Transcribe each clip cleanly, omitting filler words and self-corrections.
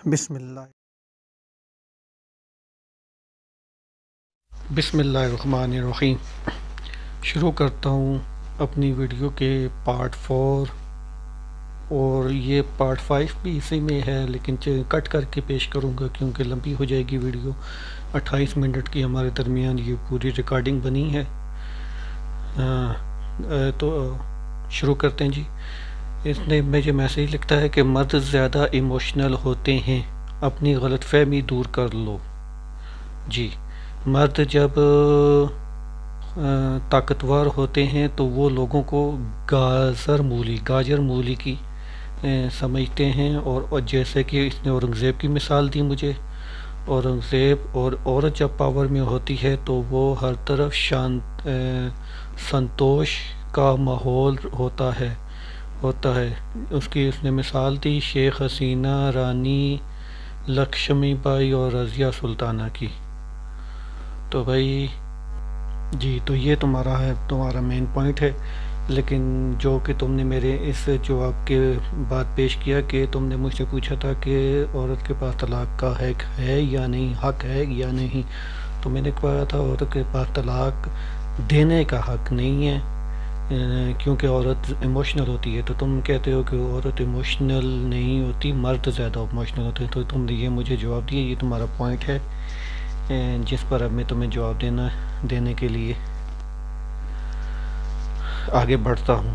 بسم اللہ الرحمن الرحیم۔ شروع کرتا ہوں اپنی ویڈیو کے پارٹ 4، اور یہ پارٹ 5 بھی اسی میں ہے، لیکن کٹ کر کے پیش کروں گا کیونکہ لمبی ہو جائے گی ویڈیو۔ 28 منٹ کی ہمارے درمیان یہ پوری ریکارڈنگ بنی ہے۔ تو شروع کرتے ہیں جی۔ اس نے مجھے میسیج لکھتا ہے کہ مرد زیادہ ایموشنل ہوتے ہیں، اپنی غلط فہمی دور کر لو۔ جی، مرد جب طاقتور ہوتے ہیں تو وہ لوگوں کو گاجر مولی کی سمجھتے ہیں، اور جیسے کہ اس نے اورنگزیب کی مثال دی مجھے۔ اورنگزیب اور عورت جب پاور میں ہوتی ہے تو وہ ہر طرف سنتوش کا ماحول ہوتا ہے۔ اس نے مثال دی شیخ حسینہ، رانی لکشمی بائی اور رضیہ سلطانہ کی۔ تو بھائی جی، تو یہ تمہارا مین پوائنٹ ہے، لیکن جو کہ تم نے میرے اس جواب کے بعد پیش کیا کہ تم نے مجھ سے پوچھا تھا کہ عورت کے پاس طلاق کا حق ہے یا نہیں، حق ہے یا نہیں، تو میں نے کہا تھا عورت کے پاس طلاق دینے کا حق نہیں ہے، کیونکہ عورت ایموشنل ہوتی ہے۔ تو تم کہتے ہو کہ عورت ایموشنل نہیں ہوتی، مرد زیادہ ایموشنل ہوتے ہیں، تو تم نے یہ مجھے جواب دیا۔ یہ تمہارا پوائنٹ ہے جس پر اب میں تمہیں جواب دینے کے لیے آگے بڑھتا ہوں۔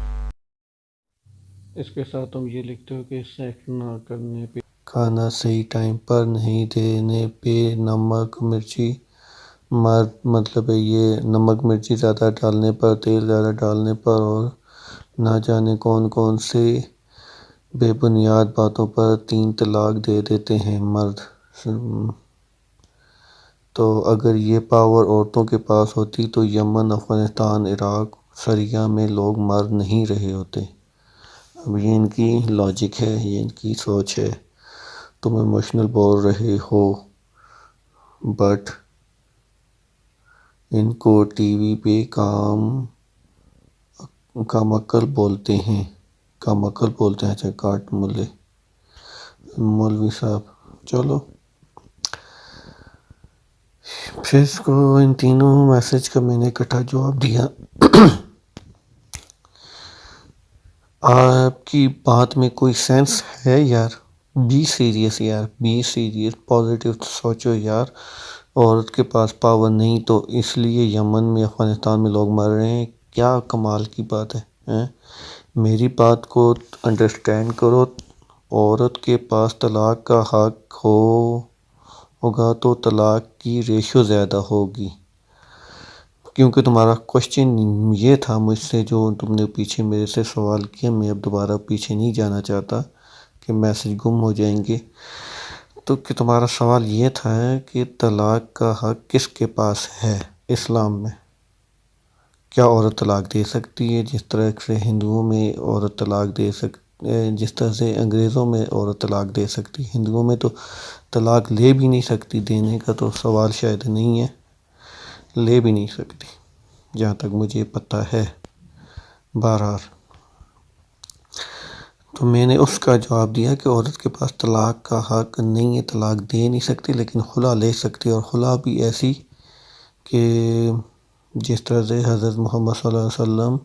اس کے ساتھ تم یہ لکھتے ہو کہ سیکس نہ کرنے پہ، کھانا صحیح ٹائم پر نہیں دینے پہ، نمک مرچی، مطلب ہے یہ نمک مرچی زیادہ ڈالنے پر، تیل زیادہ ڈالنے پر، اور نہ جانے کون کون سے بے بنیاد باتوں پر 3 طلاق دے دیتے ہیں مرد۔ تو اگر یہ پاور عورتوں کے پاس ہوتی تو یمن، افغانستان، عراق، سریا میں لوگ مر نہیں رہے ہوتے۔ اب یہ ان کی لاجک ہے، یہ ان کی سوچ ہے۔ تم ایموشنل بول رہے ہو، بٹ ان کو ٹی وی پہ کام عقل بولتے ہیں۔ اچھا، کاٹ مولوی صاحب، چلو پھر اس کو ان تینوں میسج کا میں نے اکٹھا جواب دیا۔ آپ کی بات میں کوئی سینس ہے یار؟ بی سیریس یار، بی سیریس، پازیٹیو سوچو یار۔ عورت کے پاس پاور نہیں تو اس لیے یمن میں، افغانستان میں لوگ مر رہے ہیں، کیا کمال کی بات ہے؟ میری بات کو انڈرسٹینڈ کرو۔ عورت کے پاس طلاق کا حق ہوگا تو طلاق کی ریشو زیادہ ہوگی۔ کیونکہ تمہارا کوشچن یہ تھا مجھ سے، جو تم نے پیچھے میرے سے سوال کیا، میں اب دوبارہ پیچھے نہیں جانا چاہتا کہ میسج گم ہو جائیں گے۔ تو کہ تمہارا سوال یہ تھا کہ طلاق کا حق کس کے پاس ہے اسلام میں؟ کیا عورت طلاق دے سکتی ہے جس طرح سے ہندوؤں میں عورت طلاق دے سکتی ہے، جس طرح سے انگریزوں میں عورت طلاق دے سکتی؟ ہندوؤں میں تو طلاق لے بھی نہیں سکتی، دینے کا تو سوال شاید نہیں ہے، لے بھی نہیں سکتی جہاں تک مجھے پتہ ہے۔ بہرحال تو میں نے اس کا جواب دیا کہ عورت کے پاس طلاق کا حق نہیں ہے، طلاق دے نہیں سکتی، لیکن خلا لے سکتی، اور خلا بھی ایسی کہ جس طرح سے حضرت محمد صلی اللہ علیہ وسلم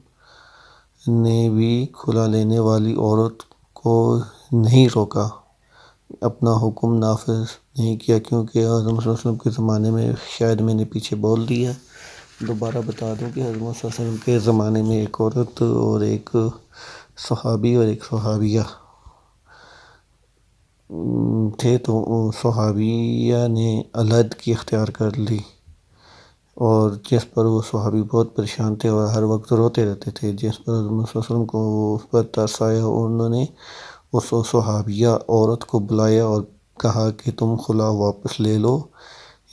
نے بھی خلا لینے والی عورت کو نہیں روکا، اپنا حکم نافذ نہیں کیا، کیونکہ حضرت محمد صلی اللہ علیہ وسلم کے زمانے میں، شاید میں نے پیچھے بول دیا، دوبارہ بتا دوں کہ حضرت محمد صلی اللہ علیہ وسلم کے زمانے میں ایک عورت اور ایک صحابی اور ایک صحابیہ تھے، تو صحابیہ نے علیحدگی اختیار کر لی، اور جس پر وہ صحابی بہت پریشان تھے اور ہر وقت روتے رہتے تھے، جس پر حضرت محمد صلی اللہ علیہ وسلم کو اس پر ترس آیا، اور انہوں نے اس صحابیہ عورت کو بلایا اور کہا کہ تم خلا واپس لے لو،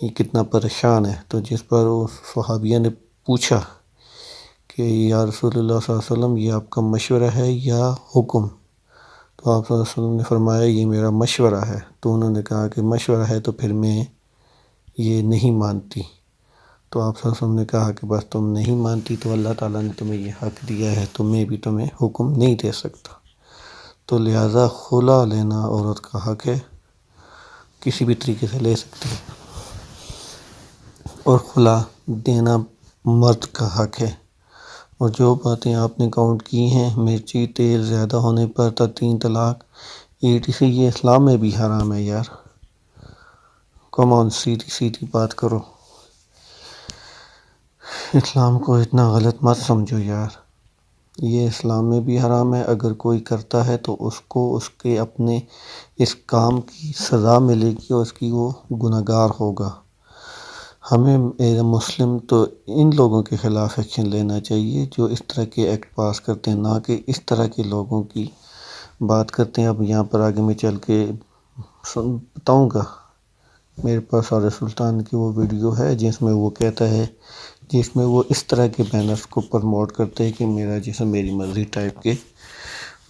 یہ کتنا پریشان ہے۔ تو جس پر اس صحابیہ نے پوچھا کہ یا رسول اللہ صلی اللہ علیہ وسلم، یہ آپ کا مشورہ ہے یا حکم؟ تو آپ صلی اللہ علیہ وسلم نے فرمایا یہ میرا مشورہ ہے۔ تو انہوں نے کہا کہ مشورہ ہے تو پھر میں یہ نہیں مانتی۔ تو آپ صلی اللہ علیہ وسلم نے کہا کہ بس تم نہیں مانتی تو اللہ تعالیٰ نے تمہیں یہ حق دیا ہے، تو میں بھی تمہیں حکم نہیں دے سکتا، تو لہٰذا خلا لینا عورت کا حق ہے، کسی بھی طریقے سے لے سکتے ہیں، اور خلا دینا مرد کا حق ہے۔ اور جو باتیں آپ نے کاؤنٹ کی ہیں، مرچی تیل زیادہ ہونے پر 3 طلاق، یہ اسلام میں بھی حرام ہے یار۔ کم آن، سیدھی سیدھی بات کرو، اسلام کو اتنا غلط مت سمجھو یار۔ یہ اسلام میں بھی حرام ہے، اگر کوئی کرتا ہے تو اس کو اس کے اپنے اس کام کی سزا ملے گی اور اس کی وہ گنہگار ہوگا۔ ہمیں ایز اے مسلم تو ان لوگوں کے خلاف ایکشن لینا چاہیے جو اس طرح کے ایکٹ پاس کرتے ہیں، نہ کہ اس طرح کے لوگوں کی بات کرتے ہیں۔ اب یہاں پر آگے میں چل کے بتاؤں گا، میرے پاس سارے سلطان کی وہ ویڈیو ہے جس میں وہ کہتا ہے، جس میں وہ اس طرح کے بینرز کو پروموٹ کرتے ہیں کہ میرا جسم میری مرضی ٹائپ کے،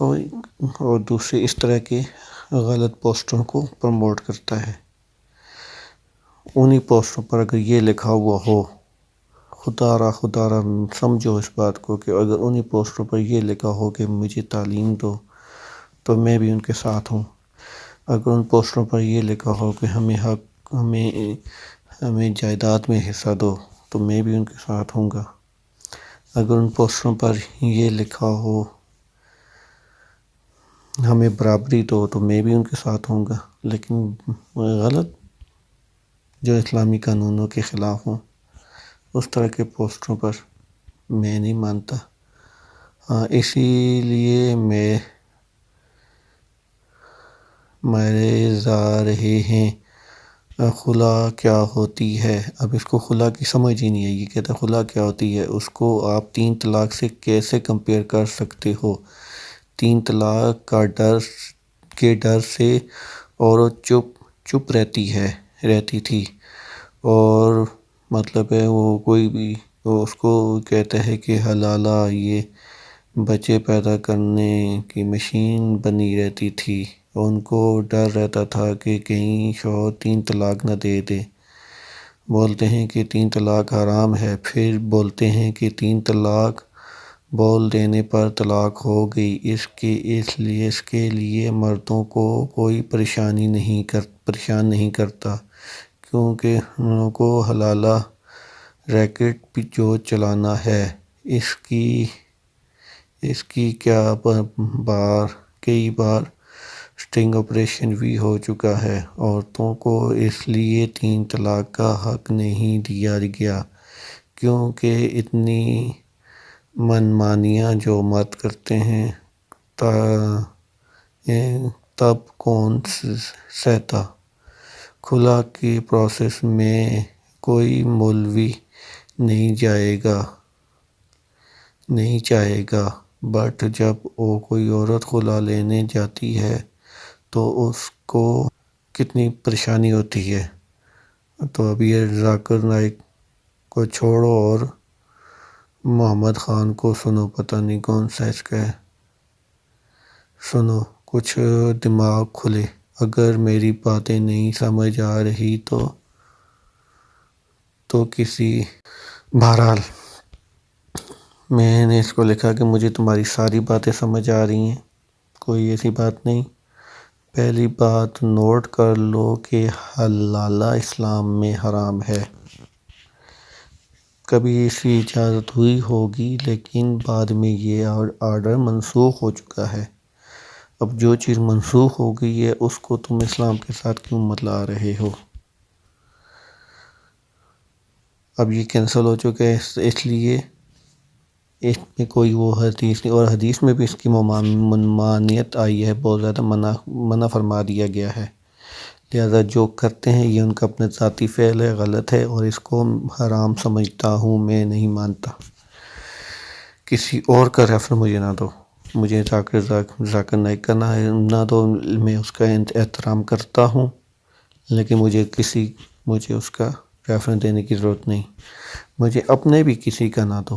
اور دوسرے اس طرح کے غلط پوسٹروں کو پروموٹ کرتا ہے۔ انہی پوسٹروں پر اگر یہ لکھا ہوا ہو، خدا را سمجھو اس بات کو، کہ اگر انہی پوسٹروں پر یہ لکھا ہو کہ مجھے تعلیم دو تو میں بھی ان کے ساتھ ہوں۔ اگر ان پوسٹروں پر یہ لکھا ہو کہ ہمیں جائیداد میں حصہ دو تو میں بھی ان کے ساتھ ہوں گا۔ اگر ان پوسٹروں پر یہ لکھا ہو ہمیں برابری دو تو میں بھی ان کے ساتھ ہوں گا، لیکن غلط جو اسلامی قانونوں کے خلاف ہوں اس طرح کے پوسٹروں پر میں نہیں مانتا۔ اسی لیے میرے جا رہے ہیں خلا کیا ہوتی ہے۔ اب اس کو خلا کی سمجھ ہی نہیں ہے، یہ کہتا ہے خلا کیا ہوتی ہے۔ اس کو آپ 3 طلاق سے کیسے کمپیئر کر سکتے ہو؟ 3 طلاق کے ڈر سے عورت چپ رہتی تھی، اور مطلب ہے وہ کوئی بھی اس کو کہتا ہے کہ حلالہ یہ بچے پیدا کرنے کی مشین بنی رہتی تھی، ان کو ڈر رہتا تھا کہ کہیں شوہر 3 طلاق نہ دے دے۔ بولتے ہیں کہ 3 طلاق حرام ہے، پھر بولتے ہیں کہ 3 طلاق بول دینے پر طلاق ہو گئی، اس کے لیے مردوں کو کوئی پریشان نہیں کرتا، کیونکہ ان کو حلالہ ریکٹ جو چلانا ہے۔ اس کی کئی بار سٹنگ آپریشن بھی ہو چکا ہے۔ عورتوں کو اس لیے 3 طلاق کا حق نہیں دیا گیا، کیونکہ اتنی منمانیاں جو مرد کرتے ہیں تب کون سہتا۔ خلا کی پروسیس میں کوئی مولوی نہیں چاہے گا، بٹ جب کوئی عورت خلا لینے جاتی ہے تو اس کو کتنی پریشانی ہوتی ہے۔ تو اب یہ ذاکر نائک کو چھوڑو اور محمد خان کو سنو، پتہ نہیں کون سا اس کا ہے، سنو، کچھ دماغ کھلے۔ اگر میری باتیں نہیں سمجھ آ رہی تو بہرحال میں نے اس کو لکھا کہ مجھے تمہاری ساری باتیں سمجھ آ رہی ہیں، کوئی ایسی بات نہیں۔ پہلی بات نوٹ کر لو کہ حلالہ اسلام میں حرام ہے۔ کبھی اس کی اجازت ہوئی ہوگی، لیکن بعد میں یہ آرڈر منسوخ ہو چکا ہے۔ اب جو چیز منسوخ ہو گئی ہے اس کو تم اسلام کے ساتھ کیوں ملا رہے ہو؟ اب یہ کینسل ہو چکا ہے، اس لیے اس میں کوئی وہ حدیث نہیں، اور حدیث میں بھی اس کی ممانعت آئی ہے، بہت زیادہ منع فرما دیا گیا ہے۔ لہذا جو کرتے ہیں یہ ان کا اپنا ذاتی فعل ہے، غلط ہے، اور اس کو حرام سمجھتا ہوں، میں نہیں مانتا۔ کسی اور کا ریفر مجھے نہ دو، مجھے ذاکر نائک کا نہ دو، میں اس کا احترام کرتا ہوں، لیکن مجھے اس کا ریفرنس دینے کی ضرورت نہیں۔ مجھے اپنے بھی کسی کا نہ دو۔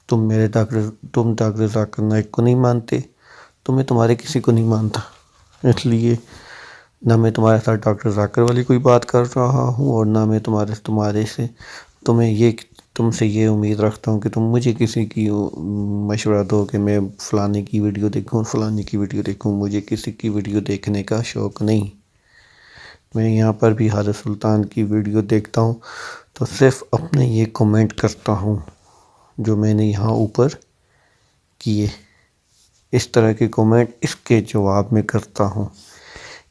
تم ڈاکٹر ذاکر نائک کو نہیں مانتے تو میں تمہارے کسی کو نہیں مانتا، اس لیے نہ میں تمہارے ساتھ ڈاکٹر ذاکر والی کوئی بات کر رہا ہوں، اور نہ میں تم سے یہ امید رکھتا ہوں کہ تم مجھے کسی کی مشورہ دو کہ میں فلانے کی ویڈیو دیکھوں، فلانے کی ویڈیو دیکھوں۔ مجھے کسی کی ویڈیو دیکھنے کا شوق نہیں۔ میں یہاں پر بھی حضرت سلطان کی ویڈیو دیکھتا ہوں تو صرف اپنے یہ کمنٹ کرتا ہوں جو میں نے یہاں اوپر کیے، اس طرح کے کمنٹ اس کے جواب میں کرتا ہوں،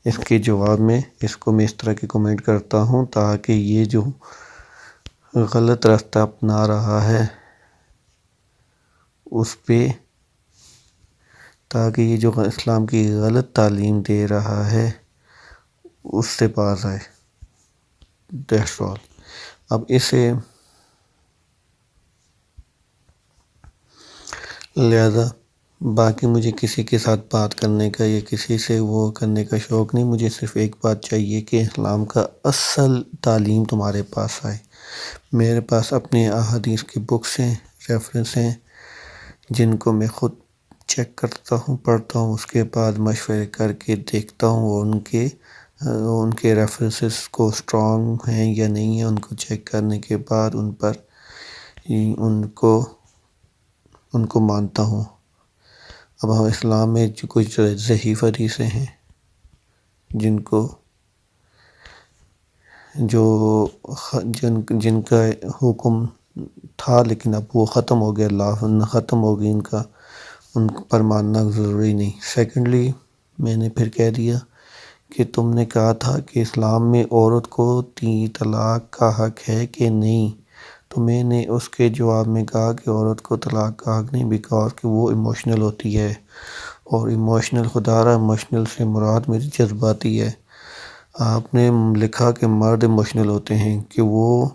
اس کے جواب میں اس کو میں اس طرح کے کمنٹ کرتا ہوں تاکہ یہ جو غلط راستہ اپنا رہا ہے اس پہ، تاکہ یہ جو اسلام کی غلط تعلیم دے رہا ہے اس سے باز آئے۔ That's all. اب اسے لہذا باقی مجھے کسی کے ساتھ بات کرنے کا یا کسی سے وہ کرنے کا شوق نہیں، مجھے صرف ایک بات چاہیے کہ اسلام کا اصل تعلیم تمہارے پاس آئے۔ میرے پاس اپنے احادیث کی بکس ہیں، ریفرنس ہیں، جن کو میں خود چیک کرتا ہوں، پڑھتا ہوں، اس کے بعد مشورے کر کے دیکھتا ہوں اور ان کے ریفرنسز کو اسٹرانگ ہیں یا نہیں ہیں، ان کو چیک کرنے کے بعد ان کو مانتا ہوں۔ اب ہم اسلام میں جو کچھ ضعیف حدیثیں ہیں جن کا حکم تھا لیکن اب وہ ختم ہو گیا، اللہ ختم ہو گئی ان پر ماننا ضروری نہیں۔ سیکنڈلی میں نے پھر کہہ دیا کہ تم نے کہا تھا کہ اسلام میں عورت کو 3 طلاق کا حق ہے کہ نہیں، تو میں نے اس کے جواب میں کہا کہ عورت کو طلاق کا حق نہیں، بیکاز کہ وہ ایموشنل ہوتی ہے، اور ایموشنل سے مراد میری جذباتی ہے۔ آپ نے لکھا کہ مرد ایموشنل ہوتے ہیں، کہ وہ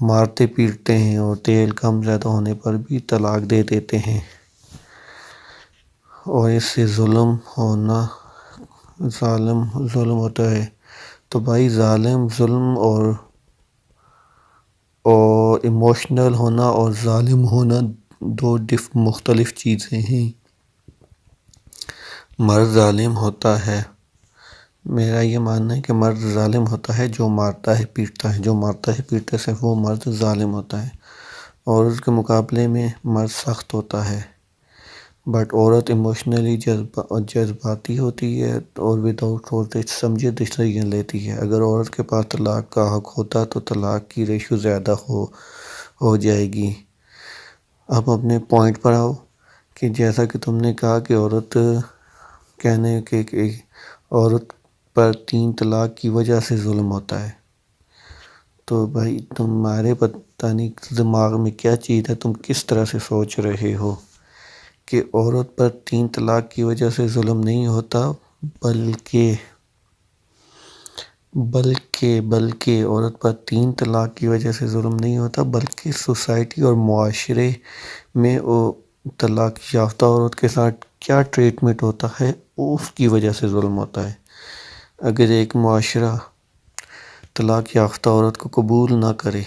مارتے پیٹتے ہیں اور تیل کم زیادہ ہونے پر بھی طلاق دے دیتے ہیں، اور اس سے ظلم ہوتا ہے۔ تو بھائی ظلم اور ایموشنل ہونا اور ظالم ہونا 2 مختلف چیزیں ہیں۔ مرد ظالم ہوتا ہے، میرا یہ ماننا ہے کہ مرد ظالم ہوتا ہے جو مارتا ہے پیٹتا ہے، جو مارتا ہے پیٹتا ہے صرف وہ مرد ظالم ہوتا ہے، اور اس کے مقابلے میں مرد سخت ہوتا ہے۔ بٹ عورت ایموشنلی جذباتی ہوتی ہے اور وداؤٹ سوچے سمجھے ڈیسیژن لیتی ہے۔ اگر عورت کے پاس طلاق کا حق ہوتا تو طلاق کی ریشو زیادہ ہو جائے گی۔ اب اپنے پوائنٹ پر آؤ کہ جیسا کہ تم نے کہا کہ عورت پر 3 طلاق کی وجہ سے ظلم ہوتا ہے، تو بھائی تمہارے پتہ نہیں دماغ میں کیا چیز ہے، تم کس طرح سے سوچ رہے ہو کہ عورت پر 3 طلاق کی وجہ سے ظلم نہیں ہوتا، بلکہ عورت پر 3 طلاق کی وجہ سے ظلم نہیں ہوتا، بلکہ سوسائٹی اور معاشرے میں طلاق یافتہ عورت کے ساتھ کیا ٹریٹمنٹ ہوتا ہے اس کی وجہ سے ظلم ہوتا ہے۔ اگر ایک معاشرہ طلاق یافتہ عورت کو قبول نہ کرے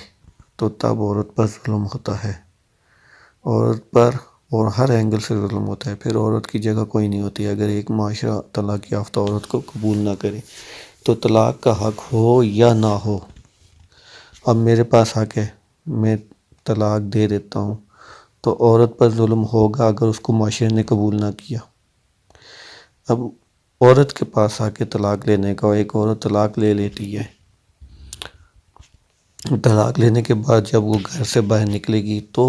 تو تب عورت پر ظلم ہوتا ہے، عورت پر اور ہر اینگل سے ظلم ہوتا ہے، پھر عورت کی جگہ کوئی نہیں ہوتی۔ اگر ایک معاشرہ طلاق یافتہ عورت کو قبول نہ کرے تو طلاق کا حق ہو یا نہ ہو، اب میرے پاس حق ہے، میں طلاق دے دیتا ہوں، تو عورت پر ظلم ہوگا اگر اس کو معاشرے نے قبول نہ کیا۔ اب عورت کے پاس حق ہے طلاق لینے کا، ایک عورت طلاق لے لیتی ہے، طلاق لینے کے بعد جب وہ گھر سے باہر نکلے گی تو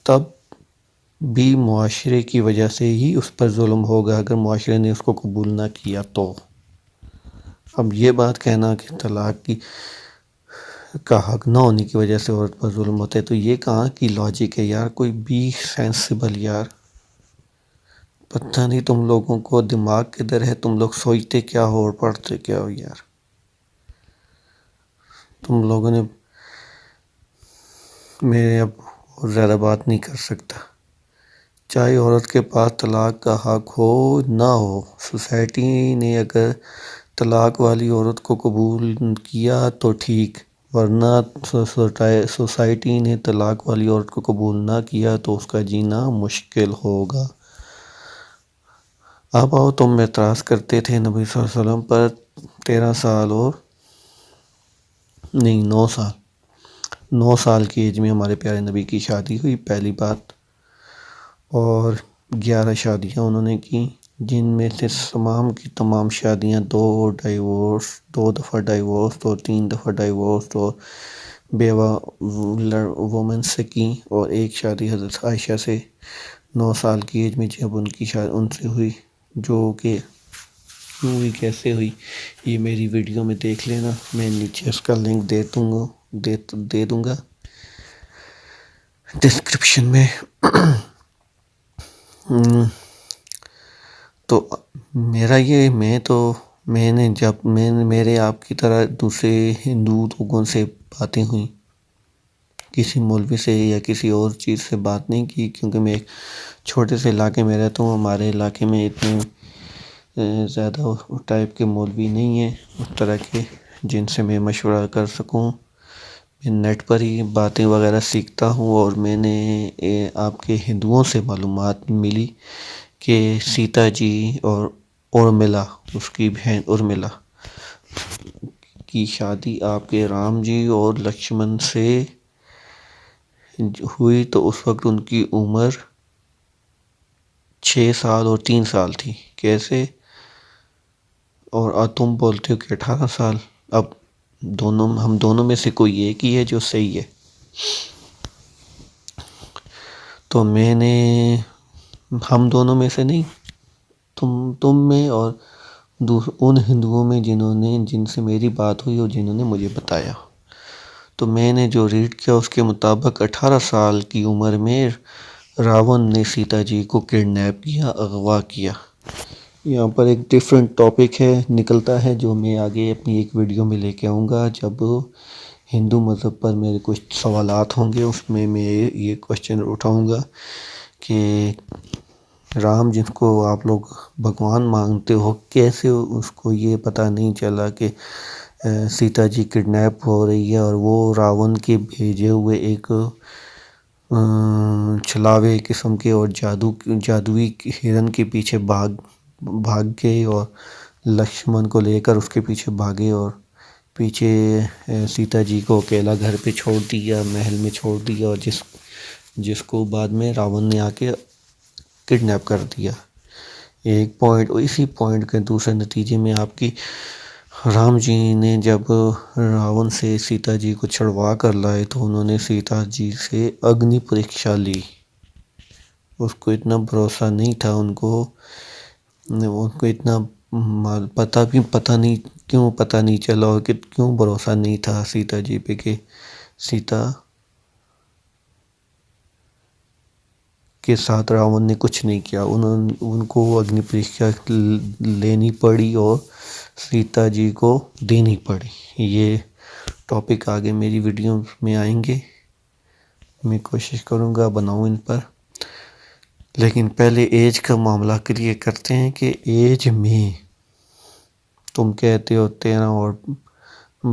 تب بھی معاشرے کی وجہ سے ہی اس پر ظلم ہوگا، اگر معاشرے نے اس کو قبول نہ کیا تو۔ اب یہ بات کہنا کہ طلاق کا حق نہ ہونے کی وجہ سے عورت پر ظلم ہوتا ہے، تو یہ کہاں کی لاجک ہے یار؟ کوئی بھی سینسیبل یار، پتہ نہیں تم لوگوں کو دماغ کدھر ہے، تم لوگ سوچتے کیا ہو اور پڑھتے کیا ہو یار؟ تم لوگوں نے میں اب اور زیادہ بات نہیں کر سکتا۔ چاہے عورت کے پاس طلاق کا حق ہو نہ ہو، سوسائٹی نے اگر طلاق والی عورت کو قبول کیا تو ٹھیک، ورنہ سوسائٹی نے طلاق والی عورت کو قبول نہ کیا تو اس کا جینا مشکل ہوگا۔ اب آؤ، تم اعتراض کرتے تھے نبی صلی اللہ علیہ وسلم پر 13 سال اور نہیں 9 سال کی ایج میں ہمارے پیارے نبی کی شادی ہوئی، پہلی بات، اور 11 شادیاں انہوں نے کی، جن میں سے تمام کی تمام شادیاں دو دفعہ ڈائیورس اور 3 دفعہ ڈائیورس اور بیوہ وومن سے کی، اور ایک شادی حضرت عائشہ سے 9 سال کی ایج میں جب ان سے ہوئی، جو کہ کیوں ہوئی، کیسے ہوئی، یہ میری ویڈیو میں دیکھ لینا، میں نیچے اس کا لنک دے دوں گا ڈسکرپشن میں۔ تو میں نے میرے آپ کی طرح دوسرے ہندو لوگوں سے باتیں ہوئیں، کسی مولوی سے یا کسی اور چیز سے بات نہیں کی، کیونکہ میں ایک چھوٹے سے علاقے میں رہتا ہوں، ہمارے علاقے میں اتنے زیادہ ٹائپ کے مولوی نہیں ہیں اس طرح کے جن سے میں مشورہ کر سکوں۔ میں نیٹ پر ہی باتیں وغیرہ سیکھتا ہوں، اور میں نے آپ کے ہندوؤں سے معلومات ملی کہ سیتا جی اور ارملا، اس کی بہن ارملا کی شادی آپ کے رام جی اور لکشمن سے ہوئی، تو اس وقت ان کی عمر 6 سال اور 3 سال تھی۔ کیسے؟ اور تم بولتے ہو کہ 18 سال۔ اب ہم دونوں میں سے کوئی ایک ہی ہے جو صحیح ہے۔ تو میں نے، ہم دونوں میں سے نہیں، تم میں اور ان ہندوؤں میں جن سے میری بات ہوئی اور جنہوں نے مجھے بتایا، تو میں نے جو ریڈ کیا اس کے مطابق 18 سال کی عمر میں راون نے سیتا جی کو کڈنیپ کیا، اغوا کیا۔ یہاں پر ایک ڈیفرنٹ ٹاپک نکلتا ہے جو میں آگے اپنی ایک ویڈیو میں لے کے آؤں گا، جب ہندو مذہب پر میرے کچھ سوالات ہوں گے، اس میں یہ کوشچن اٹھاؤں گا کہ رام جس کو آپ لوگ بھگوان مانتے ہو، کیسے اس کو یہ پتہ نہیں چلا کہ سیتا جی کڈنیپ ہو رہی ہے، اور وہ راون کے بھیجے ہوئے ایک چھلاوے قسم کے اور جادوئی ہرن کے پیچھے بھاگ گئے، اور لکشمن کو لے کر اس کے پیچھے بھاگے، اور پیچھے سیتا جی کو اکیلا گھر پہ چھوڑ دیا، محل میں چھوڑ دیا، اور جس کو بعد میں راون نے آ کے کڈنیپ کر دیا۔ ایک پوائنٹ، اسی پوائنٹ کے دوسرے نتیجے میں آپ کی رام جی نے جب راون سے سیتا جی کو چھڑوا کر لائے، تو انہوں نے سیتا جی سے اگنی پریکشا لی۔ اس کو اتنا بھروسہ نہیں تھا، ان کو اتنا پتہ نہیں چلا، اور کہ کیوں بھروسہ نہیں تھا سیتا جی پہ کہ سیتا کے ساتھ راون نے کچھ نہیں کیا۔ ان کو اگنی پریکشا لینی پڑی اور سیتا جی کو دینی پڑی۔ یہ ٹاپک آگے میری ویڈیو میں آئیں گے، میں کوشش کروں گا بناؤں ان پر، لیکن پہلے ایج کا معاملہ کلیئر کرتے ہیں کہ ایج میں تم کہتے ہو 13 اور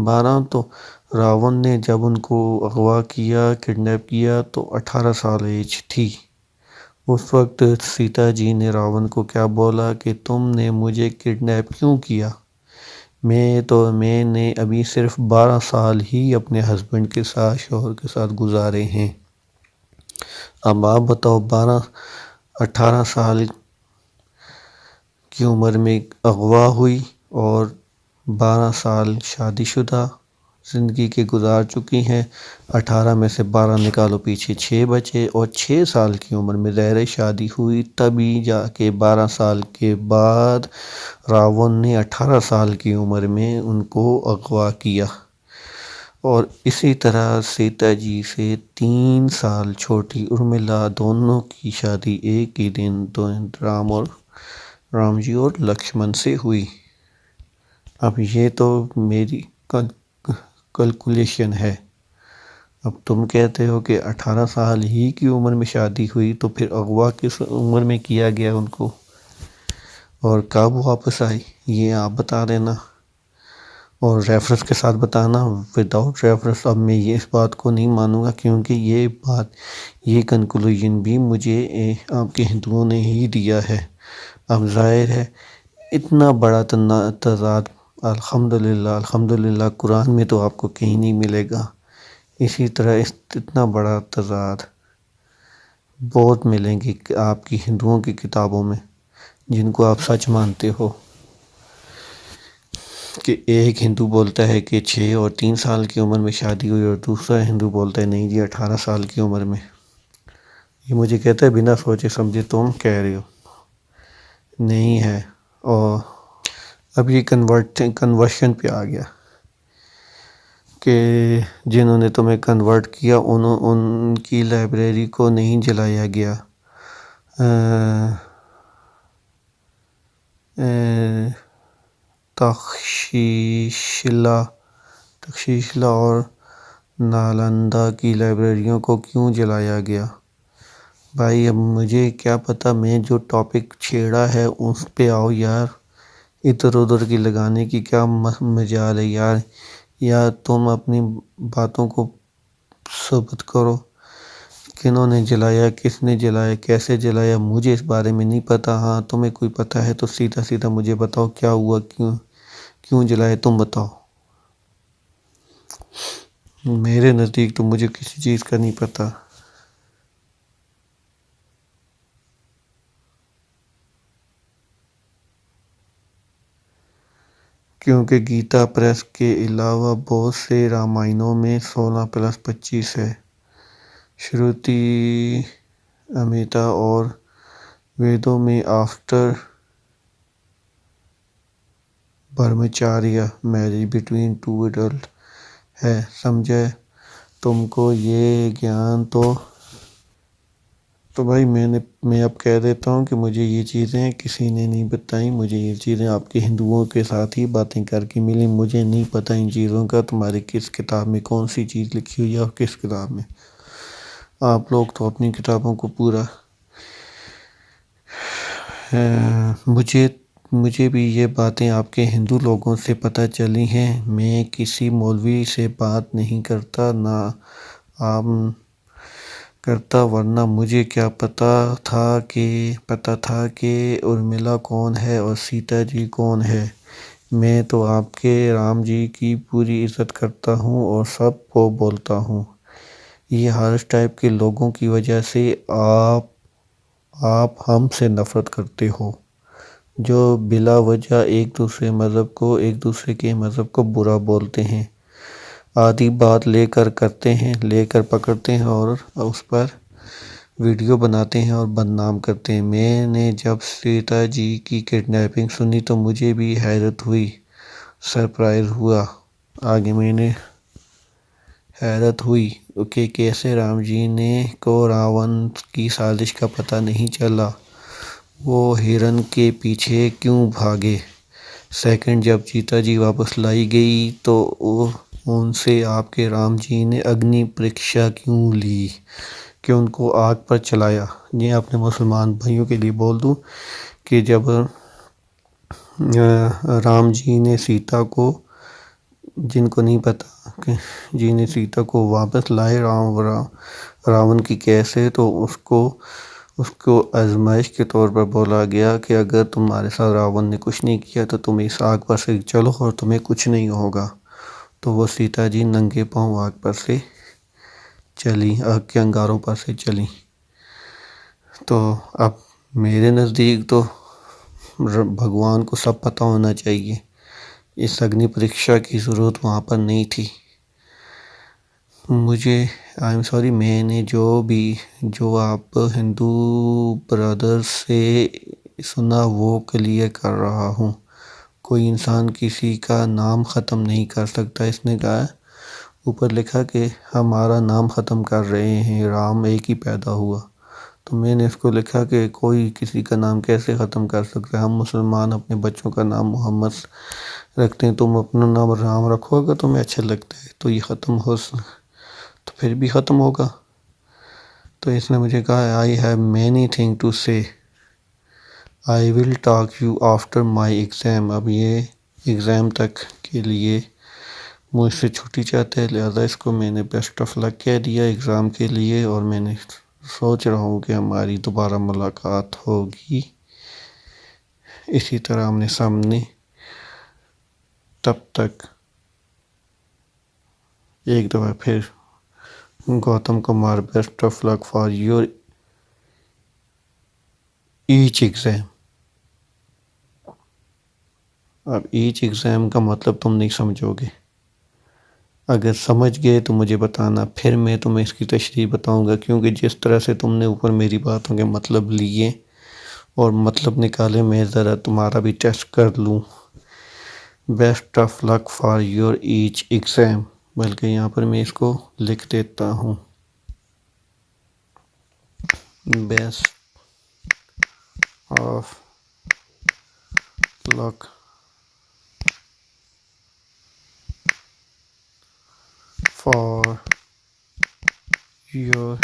12، تو راون نے جب ان کو اغوا کیا، کڈنیپ کیا، تو 18 سال ایج تھی۔ اس وقت سیتا جی نے راون کو کیا بولا کہ تم نے مجھے کڈنیپ کیوں کیا؟ میں نے ابھی صرف 12 سال ہی اپنے ہسبینڈ کے ساتھ، شوہر کے ساتھ گزارے ہیں۔ اب آپ بتاؤ، 18 سال کی عمر میں اغوا ہوئی، اور 12 سال شادی شدہ زندگی کے گزار چکی ہیں، 18 میں سے 12 نکالو، پیچھے 6 بچے، اور 6 سال کی عمر میں ظاہر شادی ہوئی، تبھی جا کے 12 سال کے بعد راون نے 18 سال کی عمر میں ان کو اغوا کیا۔ اور اسی طرح سیتا جی سے 3 سال چھوٹی ارملا، دونوں کی شادی ایک ہی دن رام جی اور لکشمن سے ہوئی۔ اب یہ تو میری کیلکولیشن ہے۔ اب تم کہتے ہو کہ 18 سال ہی کی عمر میں شادی ہوئی، تو پھر اغوا کس عمر میں کیا گیا ان کو، اور کب واپس آئی، یہ آپ بتا دینا، اور ریفرنس کے ساتھ بتانا۔ وداؤٹ ریفرنس اب میں اس بات کو نہیں مانوں گا، کیونکہ یہ کنکلوژن بھی مجھے آپ کے ہندوؤں نے ہی دیا ہے۔ اب ظاہر ہے اتنا بڑا تضاد الحمدللہ قرآن میں تو آپ کو کہیں نہیں ملے گا، اسی طرح اتنا بڑا تضاد بہت ملیں گے آپ کی ہندوؤں کی کتابوں میں، جن کو آپ سچ مانتے ہو، کہ ایک ہندو بولتا ہے کہ 6 اور 3 سال کی عمر میں شادی ہوئی اور دوسرا ہندو بولتا ہے نہیں جی 18 سال کی عمر میں. یہ مجھے کہتا ہے بنا سوچے سمجھے تم کہہ رہے ہو. نہیں ہے. اور اب یہ کنورشن پہ آ گیا کہ جنہوں نے تمہیں کنورٹ کیا ان کی لائبریری کو نہیں جلایا گیا. تخشیشلا اور نالندہ کی لائبریریوں کو کیوں جلایا گیا؟ بھائی اب مجھے کیا پتہ، میں جو ٹاپک چھیڑا ہے اس پہ آؤ یار، ادھر ادھر کی لگانے کی کیا مجال ہے یار. یا تم اپنی باتوں کو ثابت کرو، کنہوں نے جلایا، کس نے جلایا، کیسے جلایا. مجھے اس بارے میں نہیں پتہ. ہاں تمہیں کوئی پتہ ہے تو سیدھا سیدھا مجھے بتاؤ کیا ہوا، کیوں جلائے، تم بتاؤ. میرے نزدیک تو مجھے کسی چیز کا نہیں پتہ. کیونکہ گیتا پریس کے علاوہ بہت سے رامائنوں میں 16+25 ہے. شروتی امیتا اور ویدوں میں آفٹر برہمچاریہ میرج بٹوین 2 ایڈلٹ ہے. سمجھے تم کو یہ گیان تو بھائی میں اب کہہ دیتا ہوں کہ مجھے یہ چیزیں کسی نے نہیں بتائیں. مجھے یہ چیزیں آپ کے ہندوؤں کے ساتھ ہی باتیں کر کے ملی. مجھے نہیں پتہ ان چیزوں کا تمہاری کس کتاب میں کون سی چیز لکھی ہوئی ہے اور کس کتاب میں. آپ لوگ تو اپنی کتابوں کو پورا مجھے بھی یہ باتیں آپ کے ہندو لوگوں سے پتہ چلی ہیں. میں کسی مولوی سے بات نہیں کرتا، نہ آپ کرتا، ورنہ مجھے کیا پتہ تھا کہ ارملا کون ہے اور سیتا جی کون ہے. میں تو آپ کے رام جی کی پوری عزت کرتا ہوں اور سب کو بولتا ہوں. یہ ہارس ٹائپ کے لوگوں کی وجہ سے آپ ہم سے نفرت کرتے ہو، جو بلا وجہ ایک دوسرے کے مذہب کو برا بولتے ہیں. آدھی بات لے کر کرتے ہیں، لے کر پکڑتے ہیں اور اس پر ویڈیو بناتے ہیں اور بدنام کرتے ہیں. میں نے جب سیتا جی کی کڈنیپنگ سنی تو مجھے بھی حیرت ہوئی، سرپرائز ہوا. آگے میں نے حیرت ہوئی کہ کیسے رام جی کو راون کی سازش کا پتہ نہیں چلا، وہ ہرن کے پیچھے کیوں بھاگے. سیکنڈ جب سیتا جی واپس لائی گئی تو ان سے آپ کے رام جی نے اگنی پریکشا کیوں لی کہ ان کو آگ پر چلایا. یہ اپنے مسلمان بھائیوں کے لیے بول دوں کہ جب رام جی نے سیتا کو، جن کو نہیں پتہ کہ جی نے سیتا کو واپس لائے راون کی کیس ہے، تو اس کو آزمائش کے طور پر بولا گیا کہ اگر تمہارے ساتھ راون نے کچھ نہیں کیا تو تم اس آگ پر سے چلو اور تمہیں کچھ نہیں ہوگا. تو وہ سیتا جی ننگے پاؤں آگ پر سے چلی، آگ کے انگاروں پر سے چلی. تو اب میرے نزدیک تو بھگوان کو سب پتہ ہونا چاہیے. اس اگنی پریکشا کی ضرورت وہاں پر نہیں تھی. میں نے جو آپ ہندو برادر سے سنا وہ کلیئر کر رہا ہوں. کوئی انسان کسی کا نام ختم نہیں کر سکتا. اس نے کہا، اوپر لکھا کہ ہمارا نام ختم کر رہے ہیں، رام ایک ہی پیدا ہوا. تو میں نے اس کو لکھا کہ کوئی کسی کا نام کیسے ختم کر سکتا ہے؟ ہم مسلمان اپنے بچوں کا نام محمد رکھتے ہیں، تم اپنا نام رام رکھو گا، تمہیں اچھا لگتا ہے تو یہ تو پھر بھی ختم ہوگا. تو اس نے مجھے کہا I have many things to say. I will talk you after my exam. اب یہ ایگزام تک کے لیے مجھ سے چھٹی چاہتا ہے، لہذا اس کو میں نے بیسٹ آف لک کہہ دیا ایگزام کے لیے. اور میں نے سوچ رہا ہوں کہ ہماری دوبارہ ملاقات ہوگی اسی طرح آمنے سامنے. تب تک ایک دفعہ پھر Gautam Kumar, best of luck for your H exam. اب ایچ ایگزام کا مطلب تم نہیں سمجھو گے، اگر سمجھ گئے تو مجھے بتانا، پھر میں تمہیں اس کی تشریح بتاؤں گا، کیونکہ جس طرح سے تم نے اوپر میری باتوں کے مطلب لیے اور مطلب نکالے، میں ذرا تمہارا بھی ٹیسٹ کر لوں۔ Best of luck for your H exam, بلکہ یہاں پر میں اس کو لکھ دیتا ہوں، best of luck for your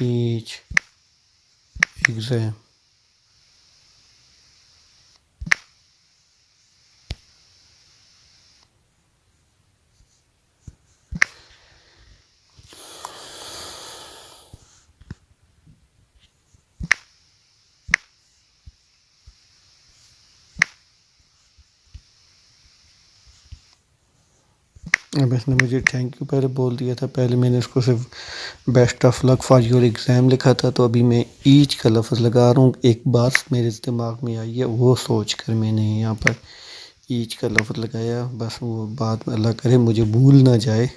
H exam. اب اس نے مجھے تھینک یو پہلے بول دیا تھا، پہلے میں نے اس کو صرف best of luck for your exam لکھا تھا، تو ابھی میں ایچ کا لفظ لگا رہا ہوں۔ ایک بات میرے دماغ میں آئی ہے، وہ سوچ کر میں نے یہاں پر ایچ کا لفظ لگایا، بس وہ بات اللہ کرے مجھے بھول نہ جائے،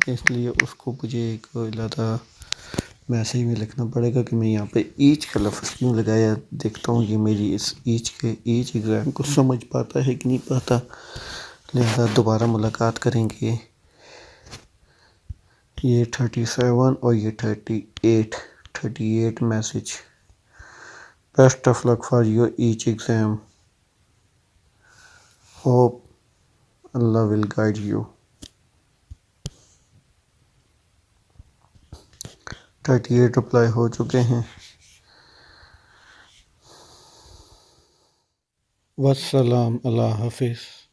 اس لیے اس کو مجھے ایک علیحدہ میسیج میں لکھنا پڑے گا کہ میں یہاں پہ ایچ کا لفظ کیوں لگایا۔ دیکھتا ہوں یہ میری اس ایچ ایگزام کو سمجھ پاتا ہے کہ نہیں پاتا، لہذا دوبارہ ملاقات کریں گے۔ یہ 37 اور یہ 38 message. Best of luck for your H exam, hope اللہ ول گائیڈ یو۔ 38 رپلائی ہو چکے ہیں۔ والسلام، اللہ حافظ۔